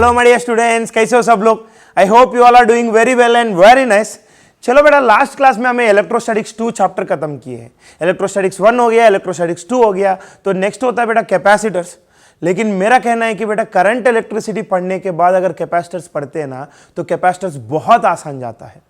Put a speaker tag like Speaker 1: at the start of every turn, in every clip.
Speaker 1: Hello my dear students, कैसे हो सब लोग? I hope you all are doing very well and very nice. चलो बेटा, लास्ट क्लास में हमें इलेक्ट्रोस्टैटिक्स 2 चैप्टर खत्म किए हैं। इलेक्ट्रोस्टैटिक्स 1 हो गया, इलेक्ट्रोस्टैटिक्स 2 हो गया, तो नेक्स्ट होता है बेटा कैपेसिटर्स। लेकिन मेरा कहना है कि बेटा करंट इलेक्ट्रिसिटी पढ़ने के बाद अगर कैपेसिटर्स पढ़ते हैं ना, तो कैपेसिटर्स बहुत आसान जाता है।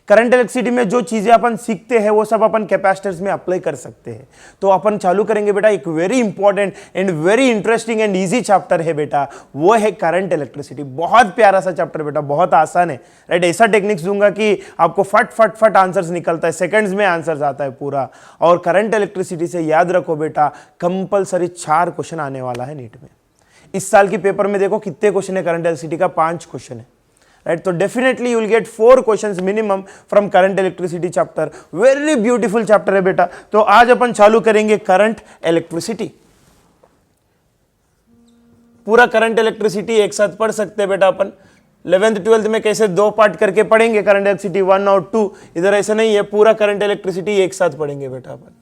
Speaker 1: करंट इलेक्ट्रिसिटी में जो चीजें अपन सीखते हैं वो सब अपन कैपेसिटर्स में अप्लाई कर सकते हैं। तो अपन चालू करेंगे बेटा, एक very important and very interesting and easy chapter है बेटा, वो है करंट इलेक्ट्रिसिटी। बहुत प्यारा सा चैप्टर बेटा, बहुत आसान है, राइट। ऐसा टेक्निक्स दूंगा कि आपको फट फट फट आंसर्स निकलता है, सेकंड्स में आंसर्स आता है पूरा। और करंट इलेक्ट्रिसिटी से याद रखो बेटा, कंपलसरी 4 क्वेश्चन आने वाला है नीट में। इस साल के पेपर में देखो कितने क्वेश्चन है करंट इलेक्ट्रिसिटी का, 5 क्वेश्चन है, राइट। तो definitely you will get 4 questions minimum from current electricity chapter. Very beautiful chapter है बेटा। तो आज अपन चालू करेंगे करंट इलेक्ट्रिसिटी। पूरा करंट इलेक्ट्रिसिटी एक साथ पढ़ सकते हैं बेटा अपन। 11th 12th में कैसे 2 पार्ट करके पढ़ेंगे करंट इलेक्ट्रिसिटी 1 और 2, इधर ऐसा नहीं है, पूरा करंट इलेक्ट्रिसिटी एक साथ पढ़ेंगे बेटा अपन।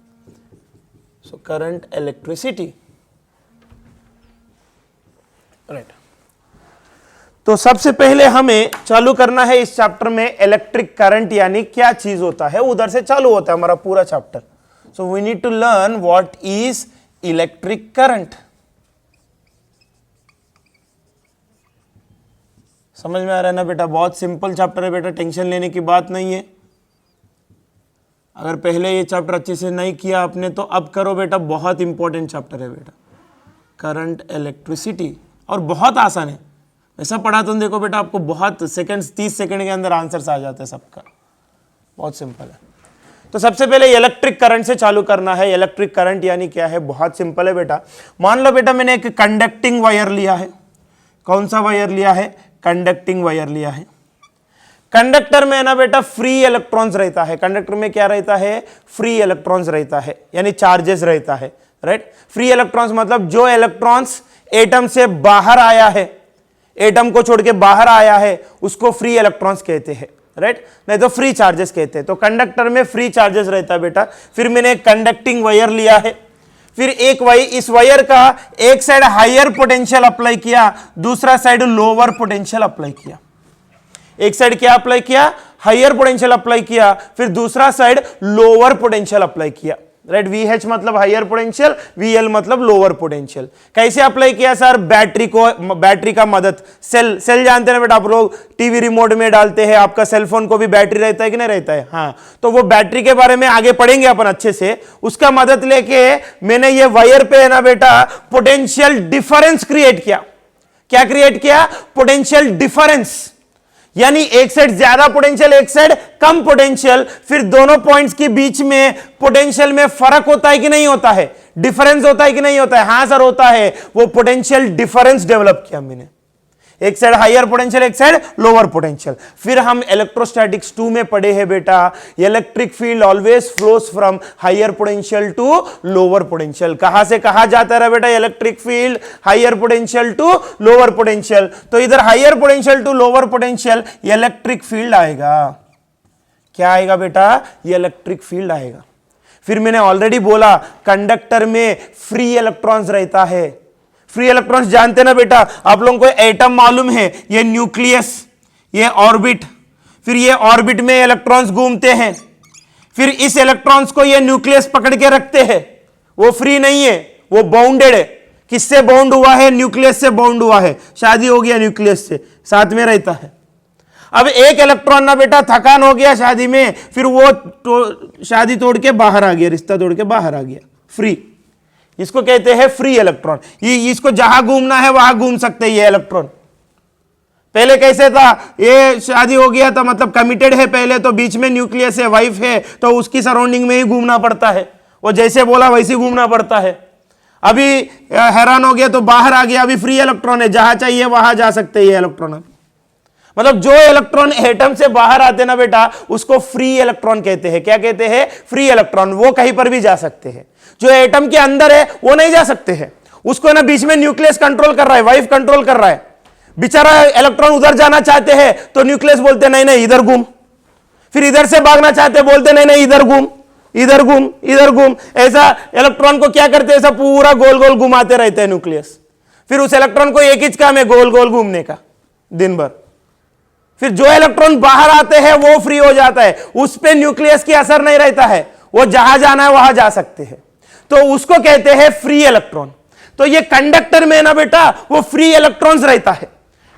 Speaker 1: So current electricity, right. तो सबसे पहले हमें चालू करना है इस चैप्टर में इलेक्ट्रिक करंट यानी क्या चीज होता है, उधर से चालू होता है हमारा पूरा chapter. So we need to learn what is electric current. समझ में आ रहा है ना बेटा? बहुत सिंपल चैप्टर है बेटा, टेंशन लेने की बात नहीं है। अगर पहले ये चैप्टर अच्छे से नहीं किया आपने तो अब करो बेटा, बहुत इंपॉर्टेंट चैप्टर है बेटा करंट इलेक्ट्रिसिटी, और बहुत आसान है। ऐसा पढ़ा तो देखो बेटा, आपको बहुत सेकंड्स 30 सेकंड के अंदर आंसर्स आ जाते हैं सबका, बहुत सिंपल है। तो सबसे पहले इलेक्ट्रिक करंट से चालू करना है। इलेक्ट्रिक करंट यानी क्या है, बहुत सिंपल है बेटा। मान लो बेटा मैंने एक कंडक्टिंग वायर लिया है। कौन सा वायर लिया है? कंडक्टिंग वायर लिया है। कंडक्टर में ना बेटा फ्री इलेक्ट्रॉन्स रहता है। कंडक्टर में क्या रहता है? फ्री इलेक्ट्रॉन्स रहता है, यानी चार्जेस रहता है, राइट। फ्री इलेक्ट्रॉन्स मतलब जो इलेक्ट्रॉन्स एटम से बाहर आया है, एटम को छोड़ के बाहर आया है, उसको फ्री इलेक्ट्रॉन्स कहते हैं, राइट। नहीं तो फ्री चार्जेस कहते हैं। तो कंडक्टर में फ्री चार्जेस रहता है बेटा। फिर मैंने एक कंडक्टिंग वायर लिया है। फिर इस वायर का एक साइड हायर पोटेंशियल अप्लाई किया, दूसरा साइड लोअर पोटेंशियल अप्लाई किया। एक साइड क्या अप्लाई किया? हायर पोटेंशियल अप्लाई किया। फिर दूसरा साइड लोअर पोटेंशियल अप्लाई किया, राइट। VH मतलब हायर पोटेंशियल, VL मतलब लोअर पोटेंशियल। कैसे अप्लाई किया सर? बैटरी का मदद, सेल जानते हैं बेटा आप लोग, टीवी रिमोट में डालते हैं। आपका सेलफोन को भी बैटरी रहता है कि नहीं रहता है? हाँ, तो वो बैटरी के बारे में आगे पढ़ेंगे अपन अच्छे से। उसका मदद लेके मैंने ये वायर पे है ना बेटा पोटेंशियल डिफरेंस क्रिएट किया। क्या क्रिएट किया? पोटेंशियल डिफरेंस, यानी एक साइड ज्यादा पोटेंशियल, एक साइड कम पोटेंशियल। फिर दोनों पॉइंट्स के बीच में पोटेंशियल में फर्क होता है कि नहीं होता है? डिफरेंस होता है कि नहीं होता है? हां सर होता है। वो पोटेंशियल डिफरेंस डेवलप किया मैंने, एक साइड हायर पोटेंशियल, एक साइड लोअर पोटेंशियल। फिर हम इलेक्ट्रोस्टैटिक्स 2 में पढ़े हैं बेटा, electric field always flows from higher potential to lower potential. कहां से कहां जाता है बेटा electric field? Higher potential to lower potential. तो इधर higher potential to lower potential electric field आएगा। क्या आएगा बेटा? इलेक्ट्रिक फील्ड आएगा। फिर मैंने ऑलरेडी बोला कंडक्टर में फ्री इलेक्ट्रॉन्स रहता है। फ्री इलेक्ट्रॉन्स जानते ना बेटा आप लोगों को? एटम मालूम है, ये न्यूक्लियस, ये ऑर्बिट। फिर ये ऑर्बिट में इलेक्ट्रॉन्स घूमते हैं। फिर इस इलेक्ट्रॉन्स को ये न्यूक्लियस पकड़ के रखते हैं। वो फ्री नहीं है, वो बाउंडेड है। किससे बाउंड हुआ है? न्यूक्लियस से बाउंड हुआ है। शादी हो गया न्यूक्लियस से, साथ में रहता है। अब एक इलेक्ट्रॉन ना बेटा थकान हो गया शादी में, फिर वो शादी तोड़ के बाहर आ गया, रिश्ता तोड़ के बाहर आ गया, फ्री। इसको कहते हैं फ्री इलेक्ट्रॉन। इसको जहां घूमना है वहां घूम सकते हैं ये इलेक्ट्रॉन। पहले कैसे था? ये शादी हो गया था मतलब कमिटेड है पहले, तो बीच में न्यूक्लियस है, वाइफ है, तो उसकी सराउंडिंग में ही घूमना पड़ता है। वो जैसे बोला वैसे ही घूमना पड़ता है। अभी हैरान हो गया तो बाहर आ गया, अभी फ्री इलेक्ट्रॉन है, जहां चाहिए वहां जा सकते हैं ये इलेक्ट्रॉन। मतलब जो इलेक्ट्रॉन एटम से बाहर आते ना बेटा उसको फ्री इलेक्ट्रॉन कहते हैं। क्या कहते हैं? Free electron. वो कहीं पर भी जा सकते हैं। जो एटम के अंदर है वो नहीं जा सकते हैं। उसको ना बीच में न्यूक्लियस कंट्रोल कर रहा है, वाइफ कंट्रोल कर रहा है। बेचारा इलेक्ट्रॉन उधर जाना चाहते हैं तो न्यूक्लियस बोलते नहीं नहीं इधर घूम। फिर इधर से भागना चाहते बोलते नहीं नहीं इधर घूम, इधर घूम, इधर घूम। ऐसा इलेक्ट्रॉन को क्या करते हैं? ऐसा पूरा गोल गोल घुमाते रहते हैं न्यूक्लियस। फिर उस इलेक्ट्रॉन को एक ही काम है गोल गोल घूमने का। दिन भर। फिर जो इलेक्ट्रॉन बाहर आते हैं वो फ्री हो जाता है, उस पे न्यूक्लियस की असर नहीं रहता है, वो जहां जाना है वहां जा सकते हैं, तो उसको कहते हैं फ्री इलेक्ट्रॉन। तो ये कंडक्टर में ना बेटा वो फ्री इलेक्ट्रॉन्स रहता है।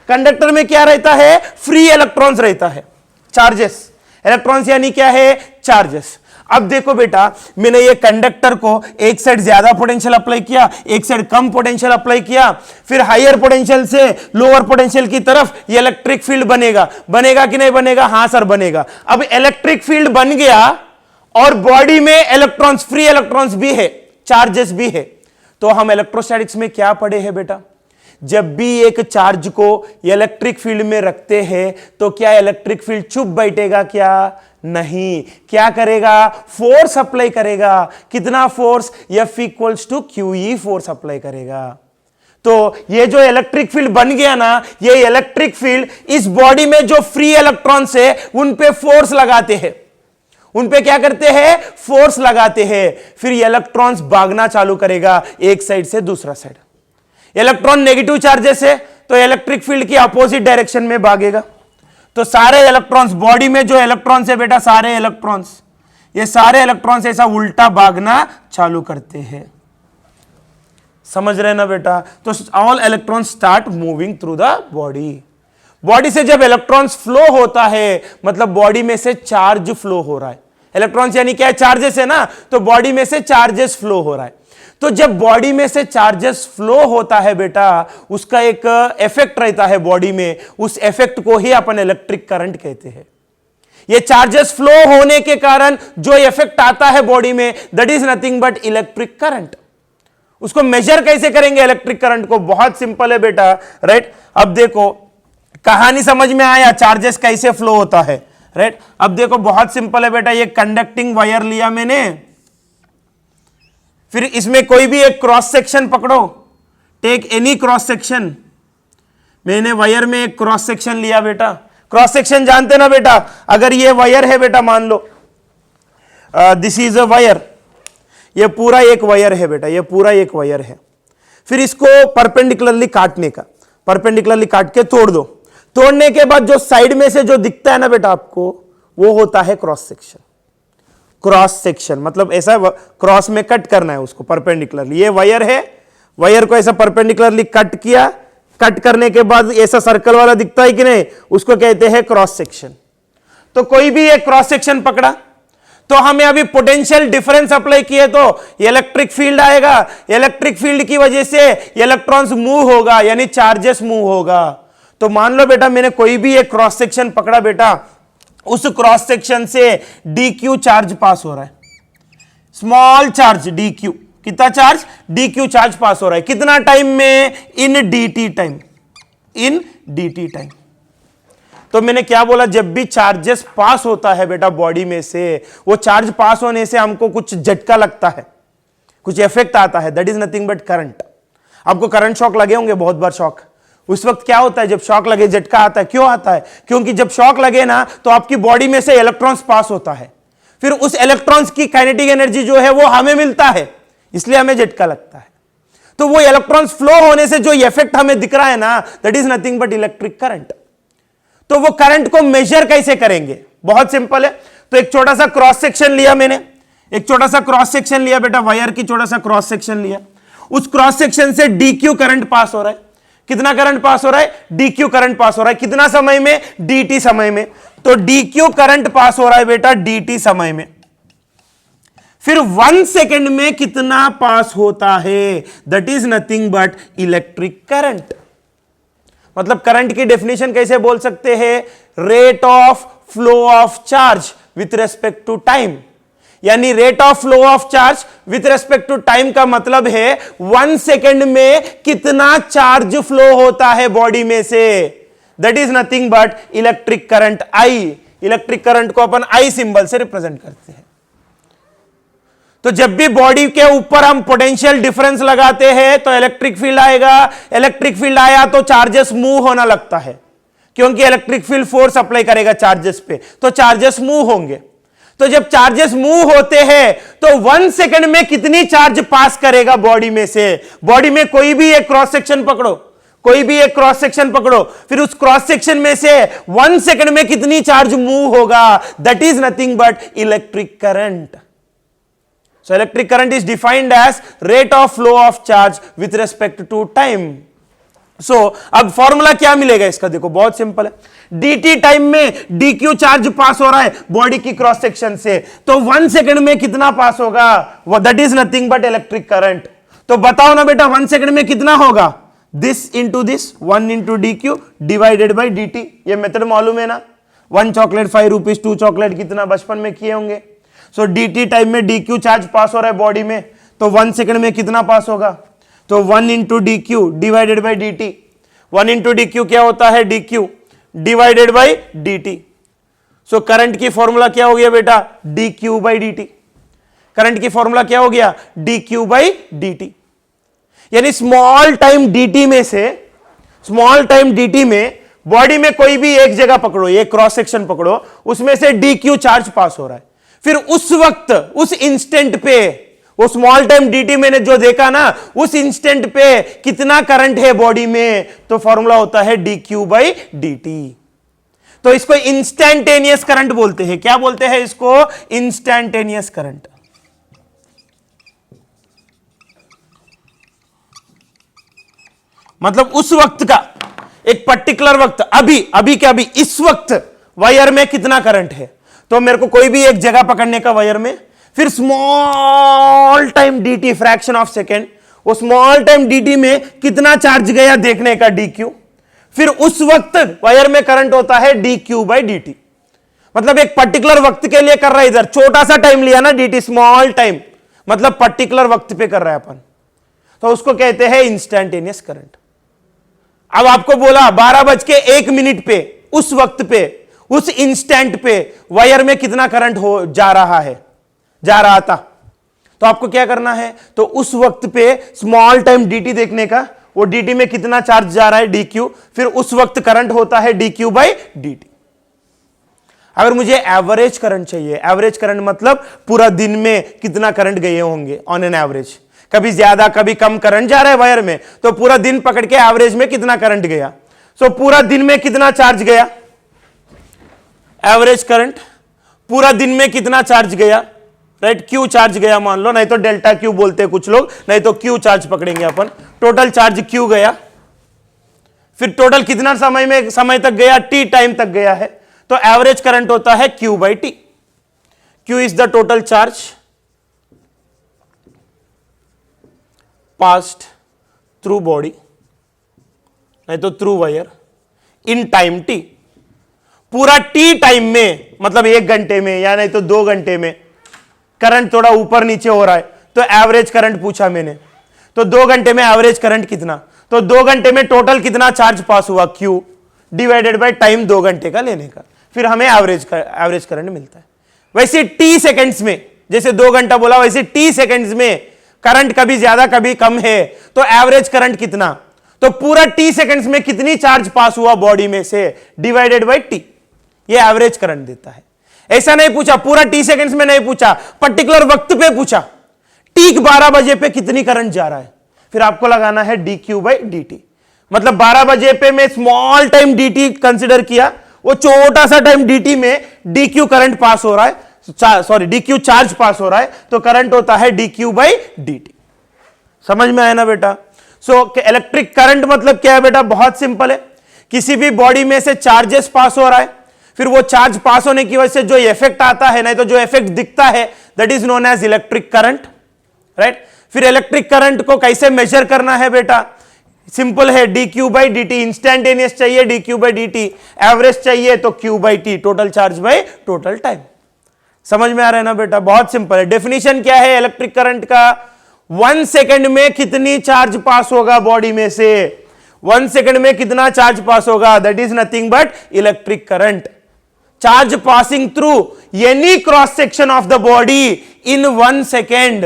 Speaker 1: कंडक्टर में क्या रहता है? फ्री इलेक्ट्रॉन्स रहता है, चार्जेस। इलेक्ट्रॉन्स यानी क्या है? चार्जेस। अब देखो बेटा, मैंने ये कंडक्टर को एक साइड ज्यादा पोटेंशियल अप्लाई किया, एक साइड कम पोटेंशियल अप्लाई किया, फिर हायर पोटेंशियल से लोअर पोटेंशियल की तरफ ये इलेक्ट्रिक फील्ड बनेगा। बनेगा कि नहीं बनेगा? हां सर बनेगा। अब इलेक्ट्रिक फील्ड बन गया और बॉडी में इलेक्ट्रॉन्स, फ्री इलेक्ट्रॉन्स भी है, चार्जेस भी है। तो हम इलेक्ट्रोस्टैटिक्स में क्या पढ़े हैं बेटा? जब भी एक चार्ज को इलेक्ट्रिक फील्ड में रखते हैं तो क्या इलेक्ट्रिक फील्ड चुप बैठेगा? क्या नहीं, क्या करेगा? फोर्स अप्लाई करेगा। कितना force? F equals to QE force apply करेगा। तो ये जो इलेक्ट्रिक फील्ड बन गया ना, ये इलेक्ट्रिक फील्ड इस बॉडी में जो फ्री इलेक्ट्रॉन्स है उन पे फोर्स लगाते हैं। उन पे क्या करते हैं? फोर्स लगाते हैं। फिर इलेक्ट्रॉन्स भागना चालू करेगा एक साइड से दूसरा साइड। इलेक्ट्रॉन नेगेटिव चार्जेस है तो इलेक्ट्रिक फील्ड की अपोजिट डायरेक्शन में भागेगा। तो सारे इलेक्ट्रॉन्स, बॉडी में जो इलेक्ट्रॉन्स है बेटा, सारे इलेक्ट्रॉन्स, ये सारे इलेक्ट्रॉन्स ऐसा उल्टा भागना चालू करते हैं। समझ रहे ना बेटा? तो all electrons start moving through the body. Body से जब इलेक्ट्रॉन्स फ्लो होता है मतलब बॉडी में से चार्ज फ्लो हो रहा है। इलेक्ट्रॉन्स यानी क्या है? चार्जेस है ना, तो बॉडी में से चार्जेस फ्लो हो रहा है। तो जब बॉडी में से चार्जेस फ्लो होता है बेटा, उसका एक इफेक्ट रहता है बॉडी में, उस इफेक्ट को ही अपन इलेक्ट्रिक करंट कहते हैं। ये चार्जेस फ्लो होने के कारण जो इफेक्ट आता है बॉडी में, that is nothing but electric current. उसको मेजर कैसे करेंगे इलेक्ट्रिक करंट को? बहुत सिंपल है बेटा, राइट? अब देखो, कहानी समझ में आया चार्जेस कैसे फ्लो होता है, राइट? अब देखो बहुत सिंपल है बेटा, ये कंडक्टिंग वायर लिया मैंने, फिर इसमें कोई भी एक क्रॉस सेक्शन पकड़ो, टेक एनी क्रॉस सेक्शन। मैंने वायर में एक क्रॉस सेक्शन लिया बेटा। क्रॉस सेक्शन जानते ना बेटा? अगर ये वायर है बेटा, मान लो दिस इज अ वायर, ये पूरा एक वायर है बेटा, ये पूरा एक वायर है। फिर इसको परपेंडिकुलरली काटने का, परपेंडिकुलरली काट के तोड़ दो। तोड़ने के बाद जो साइड में से जो दिखता है ना बेटा आपको, वो होता है क्रॉस सेक्शन। क्रॉस सेक्शन मतलब ऐसा क्रॉस में कट करना है उसको परपेंडिकुलरली। ये वायर है, वायर को ऐसा परपेंडिकुलरली कट किया, कट करने के बाद ऐसा सर्कल वाला दिखता है कि नहीं, उसको कहते हैं क्रॉस सेक्शन। तो कोई भी एक क्रॉस सेक्शन पकड़ा तो हमें अभी पोटेंशियल डिफरेंस अप्लाई किए तो इलेक्ट्रिक फील्ड आएगा। इलेक्ट्रिक फील्ड की वजह से इलेक्ट्रॉन्स मूव होगा, यानी चार्जेस मूव होगा। तो मान लो बेटा मैंने कोई भी एक क्रॉस सेक्शन पकड़ा बेटा, उस क्रॉस सेक्शन से dq चार्ज पास हो रहा है, स्मॉल चार्ज dq। कितना चार्ज? dq चार्ज पास हो रहा है। कितना टाइम में? इन dt टाइम, इन dt टाइम। तो मैंने क्या बोला? जब भी चार्जेस पास होता है बेटा बॉडी में से, वो चार्ज पास होने से हमको कुछ झटका लगता है, कुछ इफेक्ट आता है, that is nothing but current. आपको करंट शॉक लगे होंगे बहुत बार। शॉक उस वक्त क्या होता है जब शॉक लगे, झटका आता है। क्यों आता है? क्योंकि जब शॉक लगे ना तो आपकी बॉडी में से इलेक्ट्रॉन्स पास होता है, फिर उस इलेक्ट्रॉन्स की काइनेटिक एनर्जी जो है वो हमें मिलता है, इसलिए हमें झटका लगता है। तो वो इलेक्ट्रॉन्स फ्लो होने से जो इफेक्ट हमें दिख रहा है ना, that is nothing but electric current. तो वो करंट को मेजर कैसे करेंगे? बहुत सिंपल है। तो एक छोटा सा क्रॉस सेक्शन लिया मैंने, एक छोटा सा क्रॉस सेक्शन लिया बेटा, वायर की छोटा सा क्रॉस सेक्शन लिया। उस क्रॉस सेक्शन से dq करंट पास हो रहा है। कितना करंट पास हो रहा है? dq करंट पास हो रहा है। कितना समय में? dt समय में। तो dq करंट पास हो रहा है बेटा dt समय में। फिर 1 सेकेंड में कितना पास होता है? That is nothing but electric current. मतलब करंट की डेफिनेशन कैसे बोल सकते हैं? Rate of flow of charge with respect to time. यानी rate of flow of charge with respect to time का मतलब है 1 सेकेंड में कितना चार्ज फ्लो होता है बॉडी में से, that is nothing but electric current I। Electric current को अपन I सिंबल से रिप्रेजेंट करते हैं। तो जब भी बॉडी के ऊपर हम पोटेंशियल डिफरेंस लगाते हैं तो इलेक्ट्रिक फील्ड आएगा। इलेक्ट्रिक फील्ड आया तो चार्जेस मूव होना लगता है, क्योंकि इलेक्ट्रिक फील्ड फोर्स अप्लाई करेगा चार्जेस पे, तो चार्जेस मूव होंगे। तो जब चार्जेस मूव होते हैं तो 1 सेकंड में कितनी चार्ज पास करेगा बॉडी में से? बॉडी में कोई भी एक क्रॉस सेक्शन पकड़ो, कोई भी एक क्रॉस सेक्शन पकड़ो, फिर उस क्रॉस सेक्शन में से 1 सेकंड में कितनी चार्ज मूव होगा, that is nothing but electric current. So electric current is defined as rate of flow of charge with respect to time. So अब फॉर्मूला क्या मिलेगा इसका, देखो बहुत सिंपल है. dt टाइम में dq चार्ज पास हो रहा है बॉडी की क्रॉस सेक्शन से, तो 1 सेकंड में कितना पास होगा, that is nothing but electric current. तो बताओ ना बेटा 1 सेकंड में कितना होगा, this into this, 1 into dq divided by dt. ये मेथड मालूम है ना, 1 चॉकलेट 5 रुपीज, 2 चॉकलेट कितना बचपन में किए होंगे. सो dt टाइम में dq चार्ज पास हो रहा है बॉडी में, तो 1 सेकंड में कितना पास होगा, तो 1 into dq divided by dt. 1 into dq क्या होता है, dq divided by dt. So current की फॉर्मूला क्या हो गया बेटा, dq बाई dt. करंट की फॉर्मूला क्या हो गया, dq बाई dt. यानी स्मॉल टाइम dt में से, स्मॉल टाइम dt में बॉडी में कोई भी एक जगह पकड़ो, एक क्रॉस सेक्शन पकड़ो, उसमें से dq चार्ज पास हो रहा है. फिर उस वक्त, उस इंस्टेंट पे, वो स्मॉल टाइम dt मैंने जो देखा ना, उस इंस्टेंट पे कितना करंट है बॉडी में, तो फॉर्मूला होता है dq बाई dt. तो इसको इंस्टैंटेनियस करंट बोलते हैं. क्या बोलते हैं इसको, इंस्टैंटेनियस करंट. मतलब उस वक्त का, एक पर्टिकुलर वक्त, अभी क्या, अभी इस वक्त वायर में कितना करंट है, तो मेरे को कोई भी एक जगह पकड़ने का वायर में, फिर small time dt fraction of second, वो स्मॉल टाइम dt में कितना चार्ज गया देखने का dq. फिर उस वक्त वायर में करंट होता है dq बाई dt. मतलब एक पर्टिकुलर वक्त के लिए कर रहा है, इधर छोटा सा टाइम लिया ना dt, स्मॉल टाइम, मतलब पर्टिकुलर वक्त पे कर रहा है अपन, तो उसको कहते हैं इंस्टैंटेनियस करंट. अब आपको बोला 12:01 पे, उस वक्त पे, उस इंस्टेंट पे वायर में कितना करंट हो जा रहा था, तो आपको क्या करना है, तो उस वक्त पे स्मॉल टाइम dt देखने का, वो dt में कितना चार्ज जा रहा है dq, फिर उस वक्त करंट होता है dq बाई dt. अगर मुझे एवरेज करंट चाहिए, एवरेज करंट मतलब पूरा दिन में कितना करंट गए होंगे ऑन एन एवरेज, कभी ज्यादा कभी कम करंट जा रहा है वायर में, तो पूरा दिन पकड़ के एवरेज में कितना करंट गया. सो पूरा दिन में कितना चार्ज गया, एवरेज करंट पूरा दिन में कितना चार्ज गया, राइट, क्यू चार्ज गया मान लो, नहीं तो डेल्टा क्यू बोलते हैं कुछ लोग, नहीं तो क्यू चार्ज पकड़ेंगे अपन. टोटल चार्ज क्यू गया, फिर टोटल कितना समय तक गया, टी टाइम तक गया है, तो एवरेज करंट होता है Q by T. Q is the total charge passed through body, नहीं तो through wire, in time T. पूरा टी टाइम में, मतलब 1 घंटे में या नहीं तो 2 घंटे में करंट थोड़ा ऊपर नीचे हो रहा है, तो एवरेज करंट पूछा मैंने, तो 2 घंटे में एवरेज करंट कितना, तो 2 घंटे में टोटल कितना चार्ज पास हुआ, क्यू डिवाइडेड बाय टाइम 2 घंटे का लेने का, फिर हमें एवरेज करंट मिलता है. वैसे टी सेकेंड्स में, जैसे 2 घंटा बोला, वैसे टी सेकेंड्स में करंट कभी ज्यादा कभी कम है, तो एवरेज करंट कितना, तो पूरा टी सेकेंड्स में कितनी चार्ज पास हुआ बॉडी में से डिवाइडेड बाय टी, ये एवरेज करंट देता है. ऐसा नहीं पूछा, पूरा टी सेकंड्स में नहीं पूछा, पर्टिकुलर वक्त पे पूछा, ठीक 12 बजे पे कितनी करंट जा रहा है, फिर आपको लगाना है dq बाई dt. मतलब 12 बजे पे मैं स्मॉल टाइम dt कंसिडर किया, वो छोटा सा टाइम dt में dq करंट पास हो रहा है, सॉरी dq चार्ज पास हो रहा है, तो करंट होता है dq बाई dt. समझ में आया ना बेटा. सो इलेक्ट्रिक करंट मतलब क्या है बेटा, बहुत सिंपल है, किसी भी बॉडी में से चार्जेस पास हो रहा है, फिर वो चार्ज पास होने की वजह से जो इफेक्ट आता है, नहीं तो जो इफेक्ट दिखता है, that is known as electric current, right. फिर इलेक्ट्रिक करंट को कैसे मेजर करना है बेटा, सिंपल है, dq बाई dt. इंस्टैंटेनियस चाहिए dq बाई dt, एवरेज चाहिए तो q by t, total charge by total time. समझ में आ रहा है ना बेटा, बहुत सिंपल है. डेफिनेशन क्या है इलेक्ट्रिक करंट का, 1 सेकेंड में कितनी चार्ज पास होगा बॉडी में से, 1 सेकेंड में कितना चार्ज पास होगा, that is nothing but electric current. Charge passing through any cross section of the body in 1 second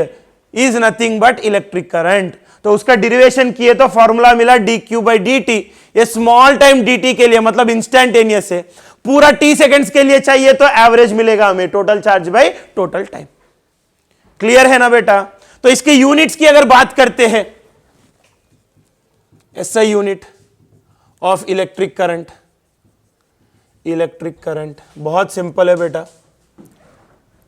Speaker 1: is nothing but electric current. तो उसका डेरिवेशन किए तो फॉर्मूला मिला dq बाई dt. ये स्मॉल टाइम dt के लिए मतलब इंस्टैंटेनियस है, पूरा t सेकेंड्स के लिए चाहिए तो एवरेज मिलेगा हमें, total charge by total time. Clear है ना बेटा. तो इसके यूनिट्स की अगर बात करते हैं, SI unit of electric current. Electric current बहुत सिंपल है बेटा,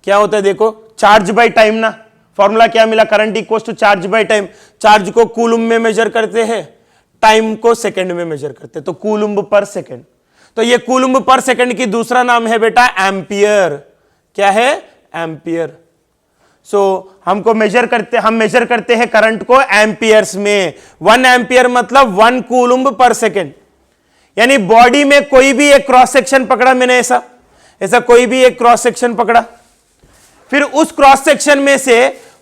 Speaker 1: क्या होता है देखो, चार्ज बाय टाइम ना, फॉर्मूला क्या मिला, current equals to charge by time. Charge को कूलुम में मेजर करते हैं, टाइम को सेकंड में मेजर करते हैं, तो कूलुम पर सेकंड। तो ये कूलुम पर सेकंड की दूसरा नाम है बेटा एम्पियर। क्या है, एम्पियर। हम मेजर करते हैं करंट को एम्पियर्स में। 1 एम्पियर मतलब 1 कूलुम पर सेकंड। यानी बॉडी में कोई भी एक क्रॉस सेक्शन पकड़ा मैंने, ऐसा कोई भी एक क्रॉस सेक्शन पकड़ा, फिर उस क्रॉस सेक्शन में से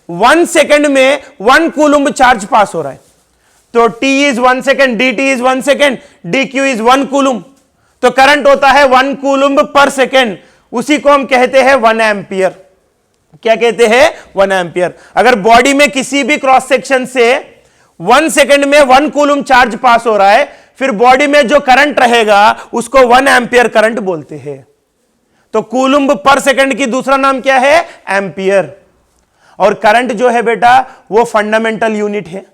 Speaker 1: 1 सेकंड में 1 कूलुम चार्ज पास हो रहा है, तो t is 1 second, dt is 1 second, dq is 1 कूलुम, तो करंट होता है 1 कूलुम पर सेकंड। उसी को हम कहते हैं 1 एम्पियर। क्या कहते हैं, 1 एम्पियर। अगर बॉडी में किसी भी क्रॉस सेक्शन से 1 सेकंड में 1 कूलुम चार्ज पास हो रहा है, फिर बॉडी में जो करंट रहेगा उसको 1 एम्पियर करंट बोलते हैं। तो कूलुम पर सेकंड की दूसरा नाम क्या है, एम्पियर। और करंट जो है बेटा वो फंडामेंटल यूनिट है,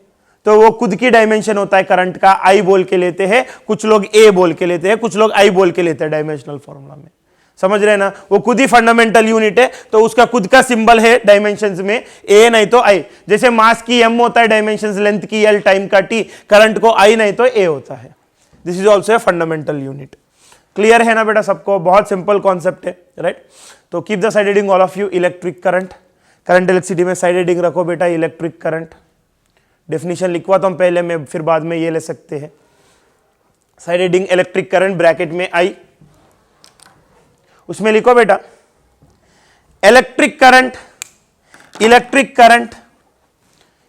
Speaker 1: तो वो खुद की डायमेंशन होता है करंट का। आई बोल के लेते हैं, कुछ लोग ए बोल के लेते हैं, कुछ लोग आई बोल के लेते हैं डायमेंशनल फॉर्मूला में, समझ रहे हैं ना। वो खुद ही फंडामेंटल यूनिट है, तो उसका खुद का सिंबल है डायमेंशंस में ए नहीं तो आई। जैसे मास की एम होता है डायमेंशंस, लेंथ की एल, टाइम का टी, करंट को आई नहीं तो ए होता है। This is also a fundamental unit. Clear है ना बेटा सबको, बहुत सिंपल कॉन्सेप्ट है, राइट। तो keep the side heading all of you, electric current. Current electricity में साइड हेडिंग रखो बेटा, इलेक्ट्रिक करंट। डेफिनेशन लिखवाता हूं पहले मैं, फिर बाद में ये ले सकते हैं। Side heading electric current, bracket में आई, उसमें लिखो बेटा electric current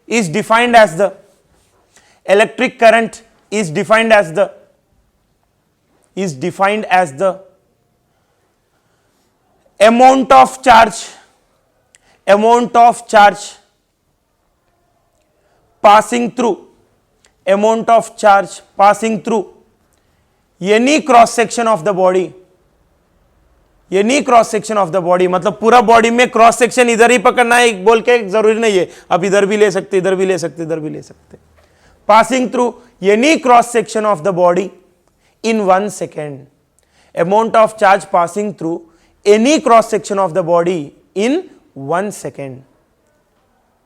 Speaker 1: is defined as the, electric current is defined as the amount of charge passing through any cross section of the body। मतलब पूरा बॉडी में क्रॉस सेक्शन इधर ही पकड़ना है बोल के जरूरी नहीं है, अब इधर भी ले सकते, इधर भी ले सकते, इधर भी ले सकते। Passing through any cross section of the body in 1 second, amount of charge passing through any cross section of the body in 1 second.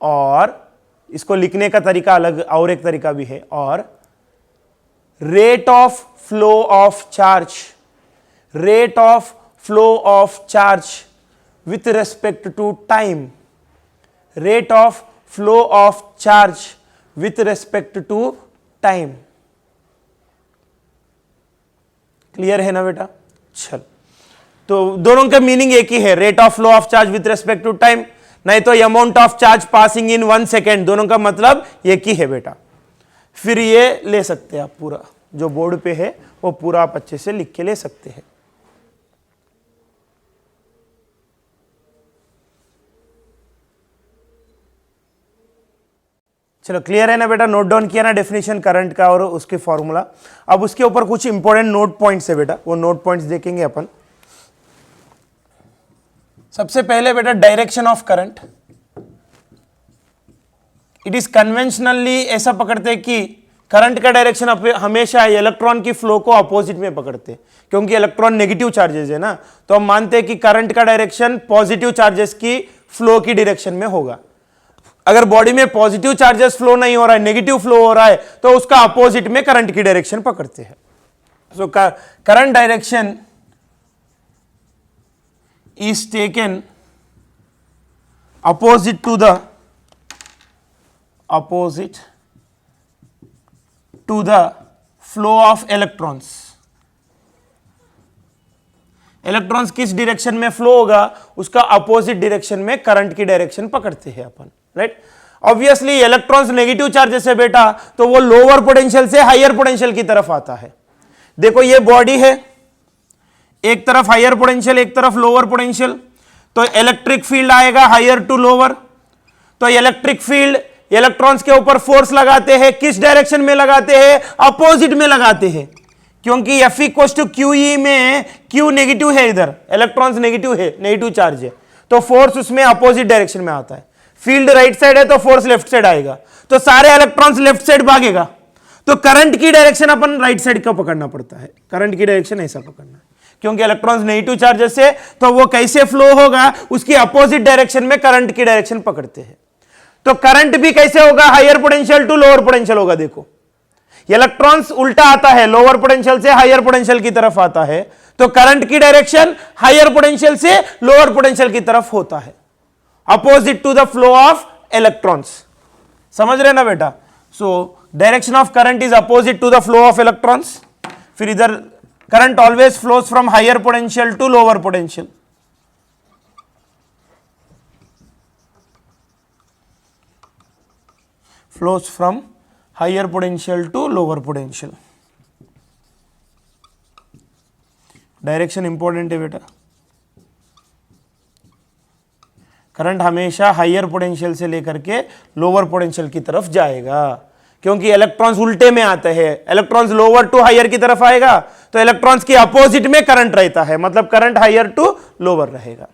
Speaker 1: और इसको लिखने का तरीका अलग, और एक तरीका भी है, और rate of flow of charge with respect to time, rate of flow of charge with respect to time. Clear है ना बेटा, चल। तो दोनों का मीनिंग एक ही है, rate of flow of charge with respect to time, नहीं तो amount of charge passing in 1 second, दोनों का मतलब एक ही है बेटा। फिर ये ले सकते हैं आप, पूरा जो बोर्ड पे है वो पूरा आप अच्छे से लिख के ले सकते हैं। चलो क्लियर है ना बेटा, नोट डाउन किया ना डेफिनेशन करंट का और उसके फॉर्मूला। अब उसके ऊपर कुछ इंपॉर्टेंट नोट पॉइंट्स है बेटा, वो नोट पॉइंट्स देखेंगे अपन। सबसे पहले बेटा direction of current. It is conventionally ऐसा पकड़ते हैं कि करंट का डायरेक्शन हमेशा इलेक्ट्रॉन की फ्लो को अपोजिट में पकड़ते हैं, क्योंकि इलेक्ट्रॉन नेगेटिव चार्जेस है ना, तो हम मानते हैं कि करंट का डायरेक्शन पॉजिटिव चार्जेस की फ्लो की डायरेक्शन में होगा। अगर बॉडी में पॉजिटिव चार्जेस फ्लो नहीं हो रहा है, नेगेटिव फ्लो हो रहा है, तो उसका अपोजिट में करंट की डायरेक्शन पकड़ते हैं। So current direction is taken opposite to the flow of electrons। Electrons किस डायरेक्शन में फ्लो होगा उसका अपोजिट डायरेक्शन में करंट की डायरेक्शन पकड़ते हैं अपन, right. Obviously electrons negative charges है बेटा, तो वो लोअर पोटेंशियल से हायर पोटेंशियल की तरफ आता है। देखो ये बॉडी है, एक तरफ हायर पोटेंशियल, एक तरफ लोअर पोटेंशियल, तो इलेक्ट्रिक फील्ड आएगा हायर टू लोअर। तो इलेक्ट्रिक फील्ड इलेक्ट्रॉन्स के ऊपर फोर्स लगाते हैं, किस डायरेक्शन में लगाते हैं, अपोजिट में लगाते हैं, क्योंकि F = QE में Q नेगेटिव है, इधर इलेक्ट्रॉन्स नेगेटिव है, नेगेटिव चार्ज है, तो फोर्स उसमें अपोजिट डायरेक्शन में आता है। फील्ड राइट साइड है तो फोर्स लेफ्ट साइड आएगा, तो सारे इलेक्ट्रॉन्स लेफ्ट साइड भागेगा, तो करंट की डायरेक्शन अपन राइट साइड का पकड़ना पड़ता है, करंट की डायरेक्शन ऐसा पकड़ना है, क्योंकि इलेक्ट्रॉन्स नेगेटिव चार्जेस से, तो वो कैसे फ्लो होगा उसकी अपोजिट डायरेक्शन में करंट की डायरेक्शन पकड़ते हैं। तो करंट भी कैसे होगा, higher potential to lower potential होगा। देखो इलेक्ट्रॉन्स उल्टा आता है, लोअर पोटेंशियल से हायर पोटेंशियल की तरफ आता है, तो करंट की डायरेक्शन हायर पोटेंशियल से लोअर पोटेंशियल की तरफ होता है, opposite to the flow of electrons. समझ रहे ना बेटा? So direction of current is opposite to the flow of electrons. फिर इधर current always flows from higher potential to lower potential. Flows from higher potential to lower potential. Direction important है बेटा। Current हमेशा higher potential से लेकर के lower potential की तरफ जाएगा, क्योंकि इलेक्ट्रॉन्स उल्टे में आते हैं। इलेक्ट्रॉन्स लोअर टू हायर की तरफ आएगा तो इलेक्ट्रॉन्स के अपोजिट में करंट रहता है, मतलब करंट हायर टू लोअर रहेगा।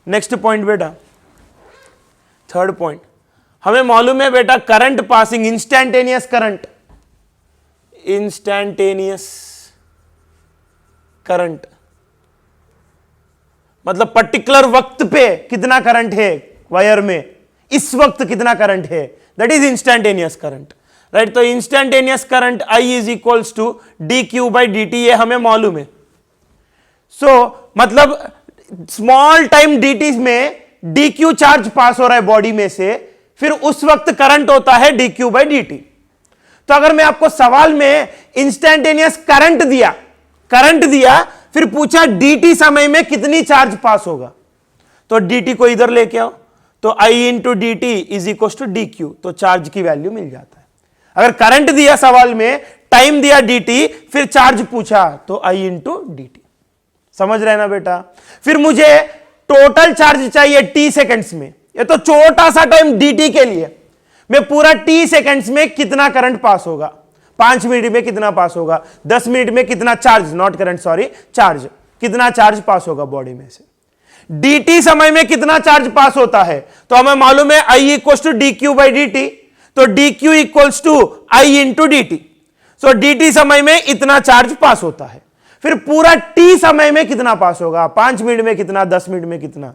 Speaker 1: नेक्स्ट पॉइंट बेटा, थर्ड पॉइंट, हमें मालूम है बेटा current passing, instantaneous current, instantaneous current मतलब पर्टिकुलर वक्त पे कितना करंट है वायर में, इस वक्त कितना करंट है, that is instantaneous current, right. तो instantaneous current I is equals to dq by dt, ये हमें मालूम है। मतलब स्मॉल टाइम dt में dq चार्ज पास हो रहा है बॉडी में से, फिर उस वक्त करंट होता है dq बाई dt। तो अगर मैं आपको सवाल में इंस्टैंटेनियस करंट दिया, फिर पूछा dt समय में कितनी चार्ज पास होगा, तो dt को इधर लेके आओ, तो I into D t is equal to D q, तो चार्ज की वैल्यू मिल जाता है। अगर करंट दिया सवाल में, टाइम दिया dt, फिर चार्ज पूछा तो I इंटू डी टी। समझ रहे ना बेटा? फिर मुझे टोटल चार्ज चाहिए t सेकेंड्स में, ये तो छोटा सा टाइम dt के लिए, मैं पूरा t सेकेंड्स में कितना करंट पास होगा, 5 मिनट में कितना पास होगा, 10 मिनट में कितना charge, not current sorry, charge, कितना चार्ज पास होगा बॉडी में से, dt समय में कितना चार्ज पास होता है, तो हमें मालूम है I equals to D Q by D T, तो D Q equals to I into D T. So dt समय में इतना चार्ज पास होता है, फिर पूरा t समय में कितना पास होगा, 5 मिनट में कितना, 10 मिनट में कितना,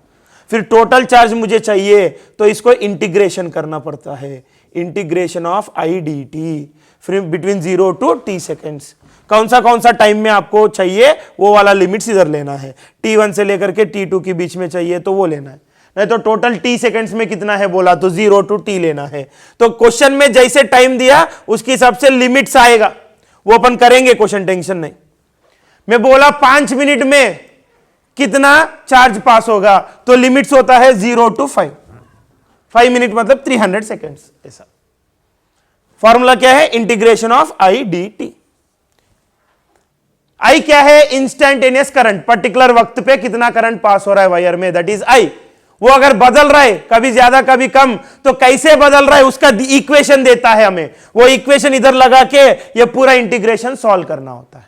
Speaker 1: फिर टोटल चार्ज मुझे चाहिए, तो इसको इंटीग्रेशन करना पड़ता है, integration of I d T, फिर बिटवीन 0 टू t सेकेंड्स। कौन सा टाइम में आपको चाहिए वो वाला लिमिट्स इधर लेना है, t1 से लेकर के t2 के बीच में चाहिए तो वो लेना है, नहीं तो टोटल t सेकेंड्स में कितना है बोला तो 0 टू t लेना है। तो क्वेश्चन में जैसे टाइम दिया उसके हिसाब से लिमिट्स आएगा, वो अपन करेंगे क्वेश्चन, टेंशन नहीं। मैं बोला 5 मिनट में कितना चार्ज पास होगा, तो लिमिट्स होता है 0 टू 5, 5 मिनट मतलब 300 सेकेंड्स। ऐसा फॉर्मूला क्या है, integration of I d T. I क्या है, इंस्टैंटेनियस करंट, पर्टिकुलर वक्त पे कितना करंट पास हो रहा है वायर में, दैट इज I। वो अगर बदल रहा है कभी ज्यादा कभी कम, तो कैसे बदल रहा है उसका इक्वेशन देता है हमें, वो इक्वेशन इधर लगा के ये पूरा इंटीग्रेशन सॉल्व करना होता है।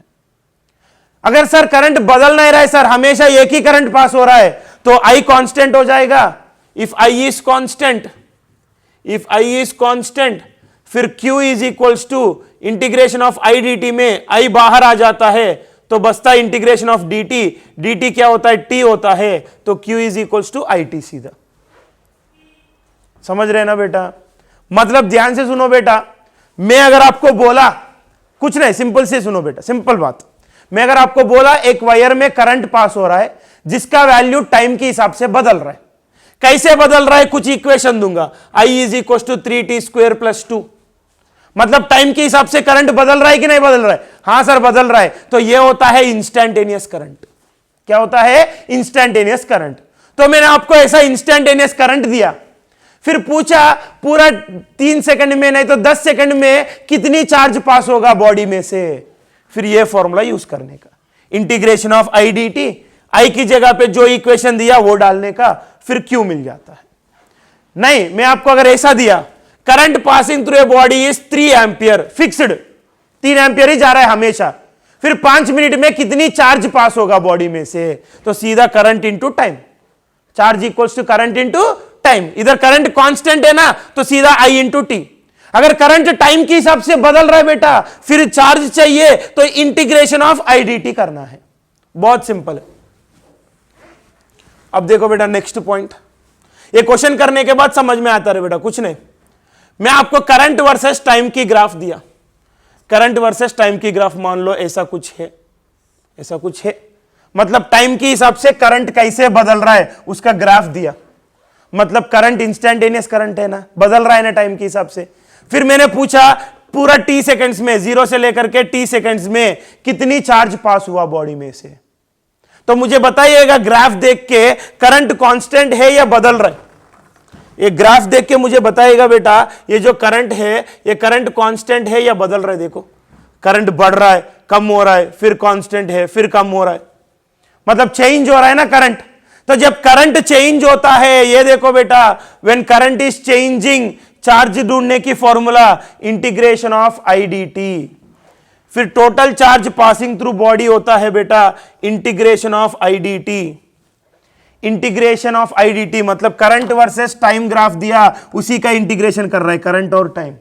Speaker 1: अगर सर करंट बदल नहीं रहा है सर, हमेशा एक ही करंट पास हो रहा है, तो I कांस्टेंट हो जाएगा। If I is constant, if I is constant, फिर Q is equals to integration of I d t में I बाहर आ जाता है, तो बसता इंटीग्रेशन ऑफ डी टी क्या होता है, t होता है, तो Q is equals to I t सीधा। समझ रहे ना बेटा? मतलब ध्यान से सुनो बेटा, मैं अगर आपको बोला, कुछ नहीं, सिंपल से सुनो बेटा, सिंपल बात, मैं अगर आपको बोला एक वायर में करंट पास हो रहा है जिसका वैल्यू टाइम के हिसाब से बदल रहा है, कैसे बदल रहा है, कुछ इक्वेशन दूंगा, I is equal to 3t² plus 2, मतलब टाइम के हिसाब से करंट बदल रहा है कि नहीं बदल रहा है, हाँ सर बदल रहा है, तो ये होता है इंस्टैंटेनियस करंट। क्या होता है, इंस्टैंटेनियस करंट। तो मैंने आपको ऐसा इंस्टैंटेनियस करंट दिया, फिर पूछा पूरा 3 सेकंड में नहीं तो 10 सेकंड में कितनी चार्ज पास होगा बॉडी में से, फिर ये फॉर्मूला यूज करने का, integration of I d T, I की जगह पे जो इक्वेशन दिया वो डालने का, फिर Q मिल जाता है। नहीं, मैं आपको अगर ऐसा दिया, current passing through a body is 3 ampere, fixed 3 ampere ही जा रहा है हमेशा, फिर 5 मिनट में कितनी चार्ज पास होगा बॉडी में से, तो सीधा current into time, charge equals to current into time. इधर करंट कांस्टेंट है ना, तो सीधा I इंटू टी। अगर करंट टाइम के हिसाब से बदल रहा है बेटा, फिर चार्ज चाहिए तो integration of I D T करना है। बहुत सिंपल है। अब देखो बेटा नेक्स्ट पॉइंट, ये क्वेश्चन करने के बाद समझ में आता है बेटा, कुछ नहीं, मैं आपको करंट वर्सेस टाइम की ग्राफ दिया, करंट वर्सेस टाइम की ग्राफ मान लो ऐसा कुछ है, ऐसा कुछ है, मतलब टाइम के हिसाब से करंट कैसे बदल रहा है उसका ग्राफ दिया, मतलब करंट इंस्टैन्टेनियस करंट है ना, बदल रहा है ना टाइम के हिसाब से। फिर मैंने पूछा पूरा टी सेकंड्स में, 0 से लेकर के टी सेकंड्स में कितनी चार्ज पास हुआ बॉडी में से, तो मुझे बताइएगा ग्राफ देख के करंट कांस्टेंट है या बदल रहा है। ये ग्राफ देख के मुझे बताइएगा बेटा ये जो करंट है ये करंट कांस्टेंट है या बदल रहा है। देखो करंट बढ़ रहा है, कम हो रहा है, फिर कांस्टेंट है, फिर कम हो रहा है, मतलब चेंज हो रहा है ना करंट। तो जब करंट चेंज होता है, ये देखो बेटा when current is changing, charge ढूंढने की formula integration of I D T, फिर total charge passing through body होता है बेटा integration of I D T. Integration of I D T मतलब करंट वर्सेस टाइम ग्राफ दिया, उसी का इंटीग्रेशन कर रहा है करंट और टाइम।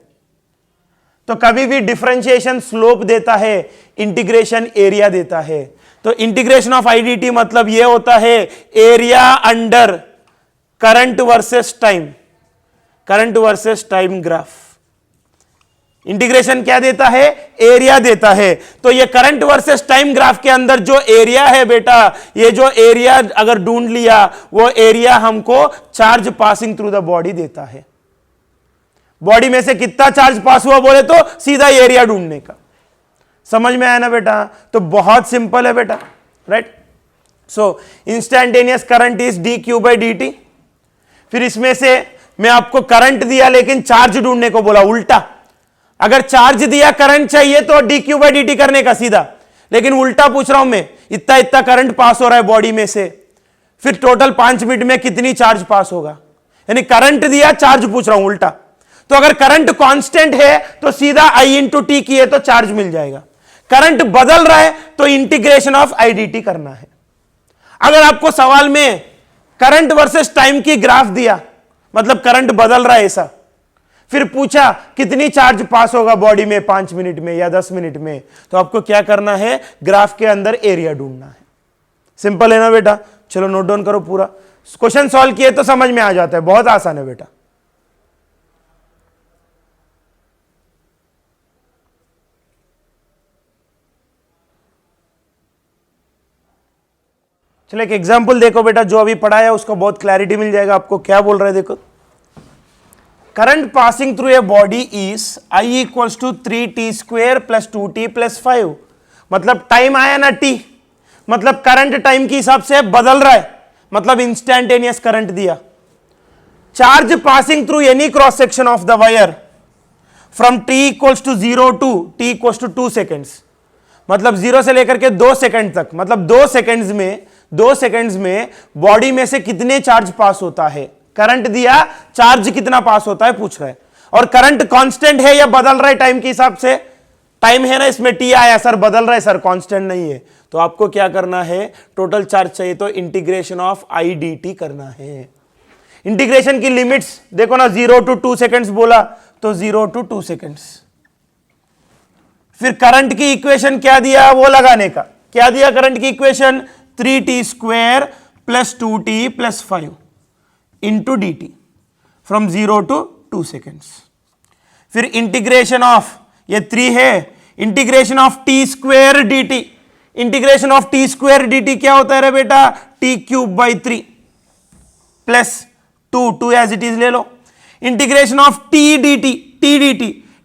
Speaker 1: तो कभी भी डिफरेंशिएशन स्लोप देता है, इंटीग्रेशन एरिया देता है। तो integration of I D T मतलब यह होता है area under current versus time, current versus time graph. Integration क्या देता है, एरिया देता है। तो ये करंट वर्सेस टाइम ग्राफ के अंदर जो एरिया है बेटा, ये जो एरिया अगर ढूंढ लिया, वो एरिया हमको charge passing through the body देता है। बॉडी में से कितना चार्ज पास हुआ बोले तो सीधा एरिया ढूंढने का। समझ में आया ना बेटा? तो बहुत सिंपल है बेटा, right. So instantaneous current is D Q by D T. फिर इसमें से मैं आपको करंट दिया लेकिन चार्ज ढूंढने को बोला, उल्टा। अगर चार्ज दिया करंट चाहिए तो D Q by D T करने का सीधा, लेकिन उल्टा पूछ रहा हूं मैं, इतना इतना करंट पास हो रहा है बॉडी में से, फिर टोटल 5 मिनट में कितनी चार्ज पास होगा, यानी करंट दिया चार्ज पूछ रहा हूं उल्टा। तो अगर करंट कांस्टेंट है तो सीधा आई इंटू टी किए तो चार्ज मिल जाएगा। करंट बदल रहा है तो integration of I D T करना है। अगर आपको सवाल में करंट वर्सेस टाइम की ग्राफ दिया, मतलब करंट बदल रहा है ऐसा, फिर पूछा कितनी चार्ज पास होगा बॉडी में 5 मिनट में या 10 मिनट में, तो आपको क्या करना है, ग्राफ के अंदर एरिया ढूंढना है। सिंपल है ना बेटा? चलो नोट डाउन करो, पूरा क्वेश्चन सॉल्व किए तो समझ में आ जाता है, बहुत आसान है बेटा। चलो एक एग्जांपल देखो बेटा, जो अभी पढ़ा है उसको बहुत क्लैरिटी मिल जाएगा आपको। क्या बोल रहा है देखो, current passing through a body is I equals to 3t square plus 2t plus 5। मतलब टाइम आया ना t, मतलब करंट टाइम के हिसाब से बदल रहा है, मतलब इंस्टैन्टेनियस करंट दिया। Charge passing through any cross section of the wire from t equals to 0 to t equals to 2 seconds, मतलब 0 से लेकर के 2 सेकेंड तक, मतलब 2 सेकेंड्स में बॉडी में से कितने चार्ज पास होता है। करंट दिया, चार्ज कितना पास होता है पूछ रहा है। और करंट कांस्टेंट है या बदल रहा है टाइम के हिसाब से? टाइम है ना इसमें, टी आया सर, बदल रहा है सर, कांस्टेंट नहीं है। तो आपको क्या करना है, टोटल चार्ज चाहिए तो integration of I D T करना है। इंटीग्रेशन की लिमिट्स देखो ना, 0 टू 2 सेकेंड्स बोला तो 0 टू 2 सेकेंड्स। फिर करंट की इक्वेशन क्या दिया वो लगाने का। क्या दिया करंट की equation, 3t square plus 2t plus 5 into D t from 0 to 2 seconds. फिर इंटीग्रेशन ऑफ, ये 3 है, integration of t square d T. Integration of t square d t क्या होता है रे बेटा, t cube by 3 plus 2 as it is ले लो। Integration of T D T,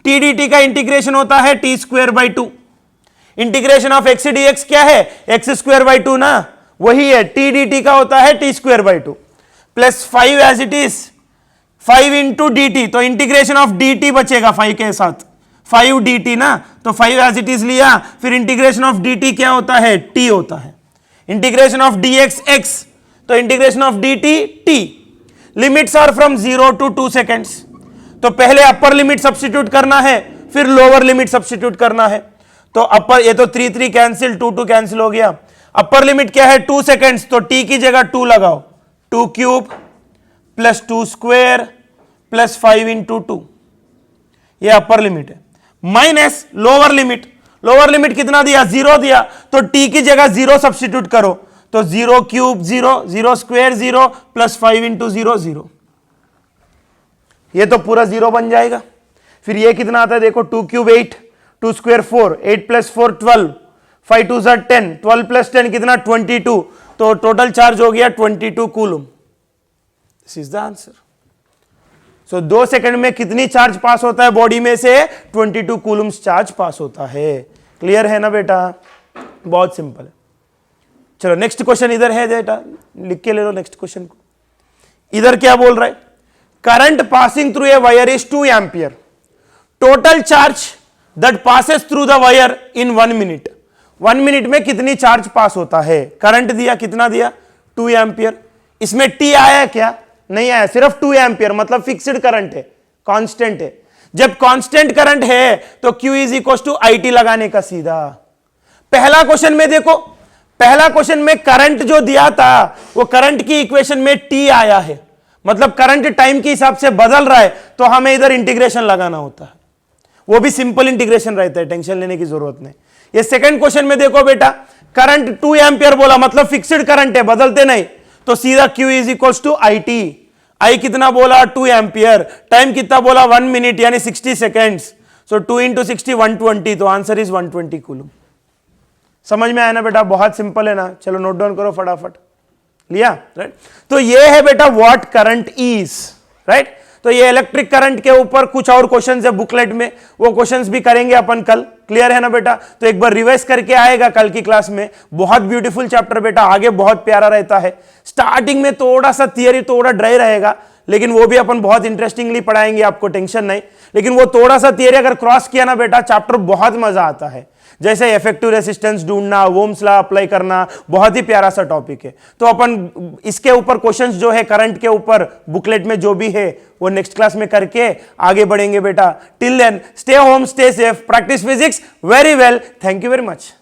Speaker 1: T D T का इंटीग्रेशन होता है t square by 2। Integration of x D x क्या है, एक्स स्क्वेयर बाई 2 ना, वही है, टी डी टी का होता है t square by 2 plus 5 as it is, 5 into D T. तो इंटीग्रेशन ऑफ डी टी बचेगा 5 के साथ, 5 डी टी ना, तो 5 एज इट इज लिया। फिर इंटीग्रेशन ऑफ डी टी क्या होता है, टी होता है। Integration of D X X, तो integration of D T T. Limits are from 0 to 2 seconds. तो पहले अपर लिमिट सब्स्टिट्यूट करना है, फिर लोअर लिमिट सब्स्टिट्यूट करना है। तो अपर, ये तो 3 3 कैंसिल, 2 2 कैंसिल हो गया। अपर लिमिट क्या है, 2 सेकेंड्स, तो टी की जगह 2 लगाओ, 2 cube plus 2 square plus 5 into 2, ये अपर लिमिट है, minus lower limit, lower limit कितना दिया 0 दिया, तो t की जगह 0 सब्स्टिट्यूट करो, तो 0 क्यूब 0, 0 स्क्वायर 0 प्लस 5 इंटू 0 0, ये तो पूरा 0 बन जाएगा। फिर ये कितना आता है देखो, 2 क्यूब 8, 2 स्क्वायर 4, 8 प्लस 4 12, 5 2 ज़ा 10, 12 प्लस 10 कितना 22, तो टोटल चार्ज हो गया 22 coulomb. This is the answer. So 2 second में कितनी चार्ज पास होता है बॉडी में से, 22 कूलम्स चार्ज पास होता है। क्लियर है ना बेटा, बहुत सिंपल है। चलो नेक्स्ट क्वेश्चन इधर है बेटा, लिख के ले लो नेक्स्ट क्वेश्चन को। इधर क्या बोल रहा है, current passing through a wire is 2 ampere, total charge that passes through the wire in 1 minute, 1 minute में कितनी चार्ज पास होता है। करंट दिया, कितना दिया 2 एम्पियर, इसमें टी आया क्या, नहीं आया, सिर्फ 2 एम्पियर, मतलब फिक्स्ड करंट है, कांस्टेंट है। जब कांस्टेंट करंट है तो Q is equal to IT लगाने का सीधा। पहला क्वेश्चन में देखो, पहला क्वेश्चन में करंट जो दिया था वो करंट की इक्वेशन में T आया है, मतलब करंट टाइम के हिसाब से बदल रहा है, तो हमें इधर इंटीग्रेशन लगाना होता है, वो भी सिंपल इंटीग्रेशन रहता है, टेंशन लेने की जरूरत नहीं। ये सेकंड क्वेश्चन में देखो बेटा, करंट 2 एम्पियर बोला, मतलब फिक्स्ड करंट है, बदलते नहीं, तो सीधा Q is equal to IT। I कितना बोला 2 एम्पियर, टाइम कितना बोला 1 मिनट यानी 60 सेकेंड्स, सो 2 इंटू 60 120, तो आंसर इज 120 कूलम। समझ में आया ना बेटा, बहुत सिंपल है ना। चलो नोट डाउन करो फटाफट, लिया राइट। तो ये है बेटा व्हाट करंट इज, राइट। तो ये इलेक्ट्रिक करंट के ऊपर कुछ और क्वेश्चंस है बुकलेट में, वो क्वेश्चंस भी करेंगे अपन कल। क्लियर है ना बेटा, तो एक बार रिवाइज करके आएगा कल की क्लास में। बहुत ब्यूटीफुल चैप्टर बेटा, आगे बहुत प्यारा रहता है। स्टार्टिंग में थोड़ा सा थियरी थोड़ा ड्राई रहेगा, लेकिन वो भी अपन बहुत इंटरेस्टिंगली पढ़ाएंगे, आपको टेंशन नहीं। लेकिन वो थोड़ा सा थियरी अगर क्रॉस किया ना बेटा, चैप्टर बहुत मजा आता है। जैसे इफेक्टिव रेसिस्टेंस ढूंढना, ओम्स लॉ अप्लाई करना, बहुत ही प्यारा सा टॉपिक है। तो अपन इसके ऊपर क्वेश्चंस जो है करंट के ऊपर बुकलेट में जो भी है वो नेक्स्ट क्लास में करके आगे बढ़ेंगे बेटा। Till then stay home, stay safe, practice physics very well. Thank you very much.